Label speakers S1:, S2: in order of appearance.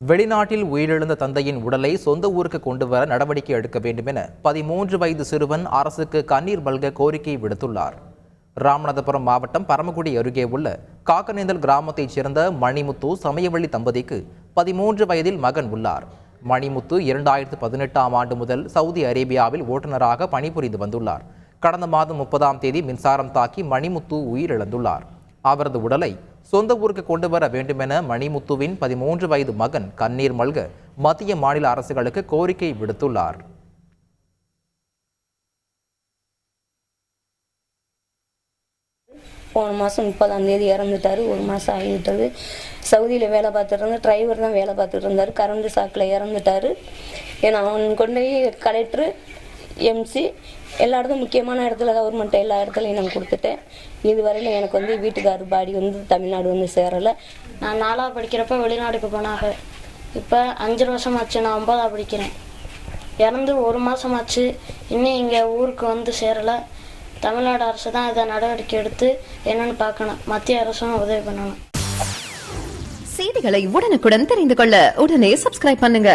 S1: வெளிநாட்டில் உயிரிழந்த தந்தையின் உடலை சொந்த ஊருக்கு கொண்டு வர நடவடிக்கை எடுக்க வேண்டும் என 13 வயது சிறுவன் அரசுக்கு கண்ணீர் மல்க கோரிக்கை விடுத்துள்ளார். ராமநாதபுரம் மாவட்டம் பரமக்குடி அருகே உள்ள காக்கநேந்தல் கிராமத்தைச் சேர்ந்த மணிமுத்து சமயவள்ளி தம்பதிக்கு 13 வயதில் மகன் உள்ளார். மணிமுத்து 2018ஆம் ஆண்டு முதல் சவுதி அரேபியாவில் ஓட்டுநராக பணிபுரிந்து வந்துள்ளார். கடந்த மாதம் 30ஆம் தேதி மின்சாரம் தாக்கி மணிமுத்து உயிரிழந்துள்ளார். அவரது உடலை சொந்த ஊருக்கு கொண்டு வர வேண்டுமென மணிமுத்துவின் 13 வயது மகன் கண்ணீர் மல்க மத்திய மாநில அரசுகளுக்கு கோரிக்கை விடுத்துள்ளார்.
S2: போன மாதம் 30ஆம் தேதி இறந்துட்டார். ஒரு மாதம் ஆகிவிட்டது. சவுதியில் வேலை பார்த்துட்டு இருந்தார். டிரைவர் தான் வேலை பார்த்துட்டு இருந்தார். கரண்ட் ஷாக்கில் இறந்துட்டார். ஏன்னா அவன் கொண்டு போய் கலெக்டரு, எம்சி எல்லா இடத்தும் முக்கியமான இடத்துல கவர்மெண்ட் எல்லா இடத்துலையும் நான் கொடுத்துட்டேன். இதுவரையிலும் எனக்கு வீட்டுக்காரர் பாடி தமிழ்நாடு சேரலை.
S3: நான் 4ஆவது படிக்கிறப்ப வெளிநாட்டுக்கு போனாங்க. இப்போ 5 வருஷம் ஆச்சு. நான் 9ஆவது படிக்கிறேன். இறந்து 1 மாதம் ஆச்சு. இன்னும் இங்கே ஊருக்கு சேரலை. தமிழ்நாடு அரசு தான் இதை நடவடிக்கை எடுத்து என்னன்னு பார்க்கணும். மத்திய அரசும் உதவி பண்ணணும்.
S4: செய்திகளை உடனுக்குடன் தெரிந்து கொள்ள உடனே சப்ஸ்கிரைப் பண்ணுங்க.